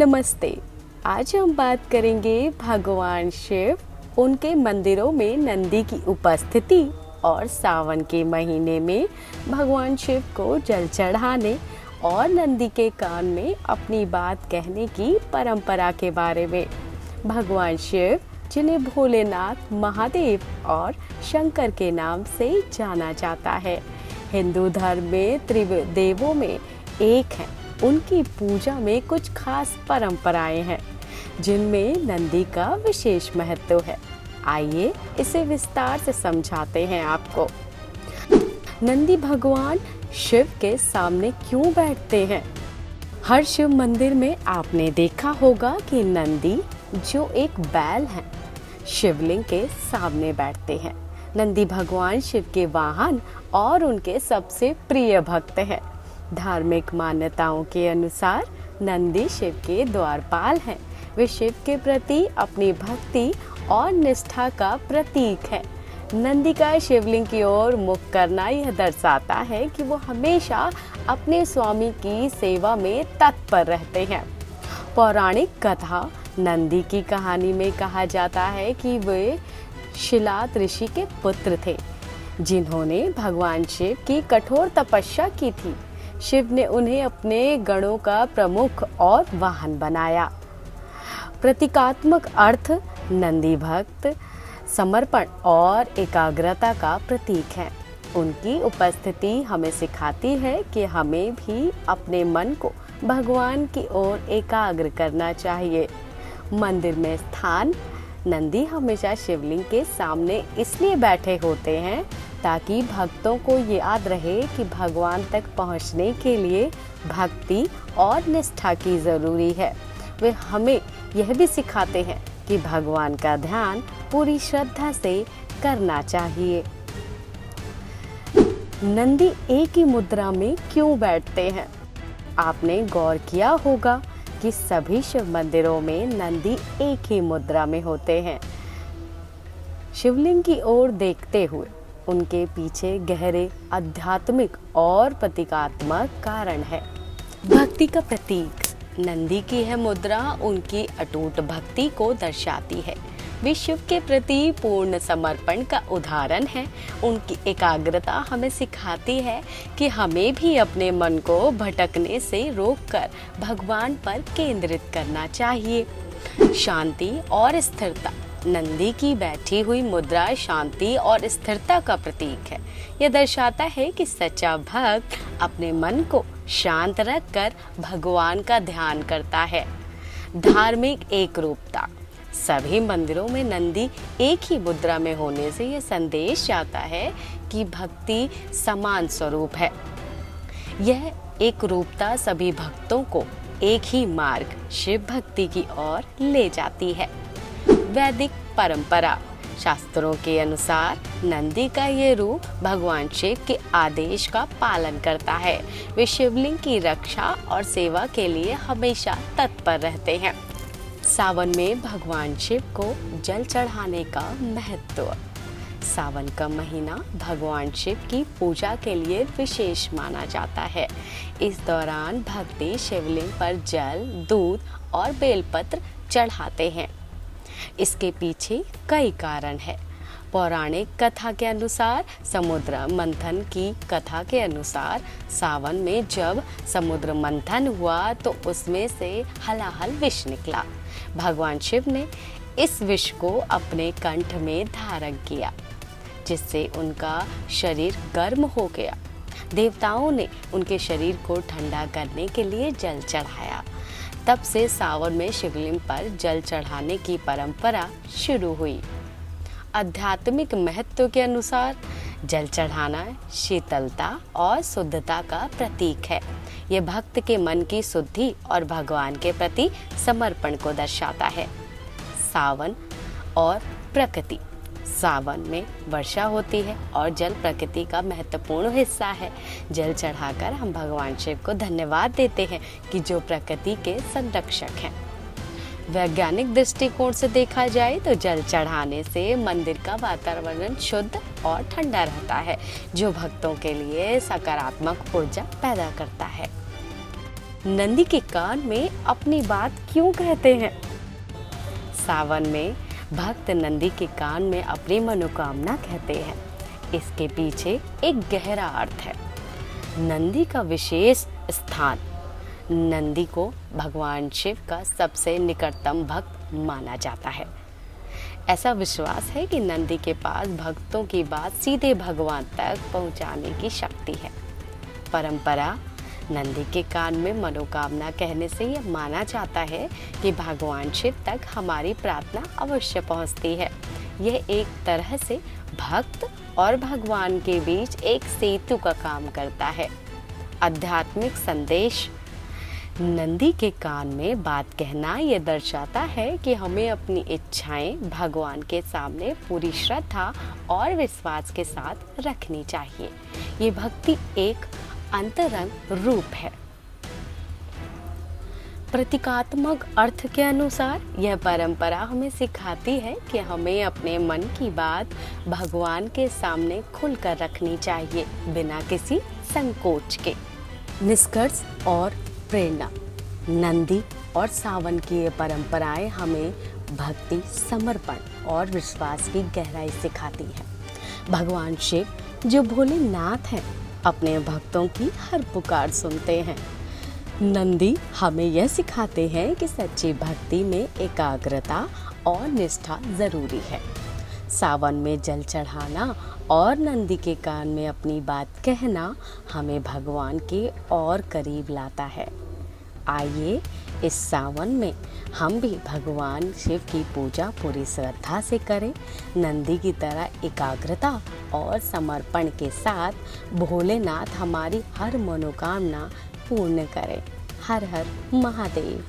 नमस्ते। आज हम बात करेंगे भगवान शिव, उनके मंदिरों में नंदी की उपस्थिति और सावन के महीने में भगवान शिव को जल चढ़ाने और नंदी के कान में अपनी बात कहने की परंपरा के बारे में। भगवान शिव, जिन्हें भोलेनाथ, महादेव और शंकर के नाम से जाना जाता है, हिंदू धर्म में त्रिदेवों में एक हैं। उनकी पूजा में कुछ खास परंपराएं हैं जिनमें नंदी का विशेष महत्व है। आइए इसे विस्तार से समझाते हैं आपको। नंदी भगवान शिव के सामने क्यों बैठते हैं? हर शिव मंदिर में आपने देखा होगा कि नंदी, जो एक बैल है, शिवलिंग के सामने बैठते हैं। नंदी भगवान शिव के वाहन और उनके सबसे प्रिय भक्त हैं। धार्मिक मान्यताओं के अनुसार नंदी शिव के द्वारपाल हैं। वे शिव के प्रति अपनी भक्ति और निष्ठा का प्रतीक है। नंदी का शिवलिंग की ओर मुख करना यह दर्शाता है कि वो हमेशा अपने स्वामी की सेवा में तत्पर रहते हैं। पौराणिक कथा नंदी की कहानी में कहा जाता है कि वे शिलात ऋषि के पुत्र थे, जिन्होंने भगवान शिव की कठोर तपस्या की थी। शिव ने उन्हें अपने गणों का प्रमुख और वाहन बनाया। प्रतीकात्मक अर्थ नंदी भक्त, समर्पण और एकाग्रता का प्रतीक है। उनकी उपस्थिति हमें सिखाती है कि हमें भी अपने मन को भगवान की ओर एकाग्र करना चाहिए। मंदिर में स्थान नंदी हमेशा शिवलिंग के सामने इसलिए बैठे होते हैं ताकि भक्तों को याद रहे कि भगवान तक पहुंचने के लिए भक्ति और निष्ठा की जरूरी है। वे हमें यह भी सिखाते हैं कि भगवान का ध्यान पूरी श्रद्धा से करना चाहिए। नंदी एक ही मुद्रा में क्यों बैठते हैं? आपने गौर किया होगा कि सभी शिव मंदिरों में नंदी एक ही मुद्रा में होते हैं, शिवलिंग की ओर देखते हुए। उनके पीछे गहरे आध्यात्मिक और प्रतीकात्मक कारण है। भक्ति का प्रतीक नंदी की यह मुद्रा उनकी अटूट भक्ति को दर्शाती है। वे शिव के प्रति पूर्ण समर्पण का उदाहरण है। उनकी एकाग्रता हमें सिखाती है कि हमें भी अपने मन को भटकने से रोककर भगवान पर केंद्रित करना चाहिए। शांति और स्थिरता नंदी की बैठी हुई मुद्रा शांति और स्थिरता का प्रतीक है। यह दर्शाता है कि सच्चा भक्त अपने मन को शांत रखकर भगवान का ध्यान करता है। धार्मिक एकरूपता सभी मंदिरों में नंदी एक ही मुद्रा में होने से यह संदेश जाता है कि भक्ति समान स्वरूप है। यह एकरूपता सभी भक्तों को एक ही मार्ग शिव भक्ति की ओर ले जाती है। वैदिक परंपरा शास्त्रों के अनुसार नंदी का ये रूप भगवान शिव के आदेश का पालन करता है। वे शिवलिंग की रक्षा और सेवा के लिए हमेशा तत्पर रहते हैं। सावन में भगवान शिव को जल चढ़ाने का महत्व। सावन का महीना भगवान शिव की पूजा के लिए विशेष माना जाता है। इस दौरान भक्ति शिवलिंग पर जल, दूध और बेलपत्र चढ़ाते हैं। इसके पीछे कई कारण है। पौराणिक कथा के अनुसार, समुद्र मंथन की कथा के अनुसार, सावन में जब समुद्र मंथन हुआ तो उसमें से हलाहल विष निकला। भगवान शिव ने इस विष को अपने कंठ में धारण किया, जिससे उनका शरीर गर्म हो गया। देवताओं ने उनके शरीर को ठंडा करने के लिए जल चढ़ाया। तब से सावन में शिवलिंग पर जल चढ़ाने की परंपरा शुरू हुई। आध्यात्मिक महत्व के अनुसार जल चढ़ाना शीतलता और शुद्धता का प्रतीक है। यह भक्त के मन की शुद्धि और भगवान के प्रति समर्पण को दर्शाता है। सावन और प्रकृति। सावन में वर्षा होती है और जल प्रकृति का महत्वपूर्ण हिस्सा है। जल चढ़ाकर हम भगवान शिव को धन्यवाद देते हैं कि जो प्रकृति के संरक्षक हैं। वैज्ञानिक दृष्टिकोण से देखा जाए तो जल चढ़ाने से मंदिर का वातावरण शुद्ध और ठंडा रहता है, जो भक्तों के लिए सकारात्मक ऊर्जा पैदा करता है। नंदी के कान में अपनी बात क्यों कहते हैं? सावन में भक्त नंदी के कान में अपनी मनोकामना कहते हैं। इसके पीछे एक गहरा अर्थ है। नंदी का विशेष स्थान। नंदी को भगवान शिव का सबसे निकटतम भक्त माना जाता है। ऐसा विश्वास है कि नंदी के पास भक्तों की बात सीधे भगवान तक पहुंचाने की शक्ति है। परंपरा नंदी के कान में मनोकामना कहने से यह माना जाता है कि भगवान शिव तक हमारी प्रार्थना अवश्य पहुंचती है। यह एक तरह से भक्त और भगवान के बीच एक सेतु का काम करता है। आध्यात्मिक संदेश। नंदी के कान में बात कहना यह दर्शाता है कि हमें अपनी इच्छाएं भगवान के सामने पूरी श्रद्धा और विश्वास के साथ रखनी चाहिए। ये भक्ति एक अंतरंग रूप है। प्रतीकात्मक अर्थ के अनुसार यह परंपरा हमें सिखाती है कि हमें अपने मन की बात भगवान के सामने खुलकर रखनी चाहिए, बिना किसी संकोच के। निष्कर्ष और प्रेरणा। नंदी और सावन की ये परंपराएं हमें भक्ति, समर्पण और विश्वास की गहराई सिखाती है। भगवान शिव जो भोलेनाथ हैं, अपने भक्तों की हर पुकार सुनते हैं। नंदी हमें यह सिखाते हैं कि सच्ची भक्ति में एकाग्रता और निष्ठा जरूरी है। सावन में जल चढ़ाना और नंदी के कान में अपनी बात कहना हमें भगवान के और करीब लाता है। आइए इस सावन में हम भी भगवान शिव की पूजा पूरी श्रद्धा से करें। नंदी की तरह एकाग्रता और समर्पण के साथ भोलेनाथ हमारी हर मनोकामना पूर्ण करें। हर हर महादेव।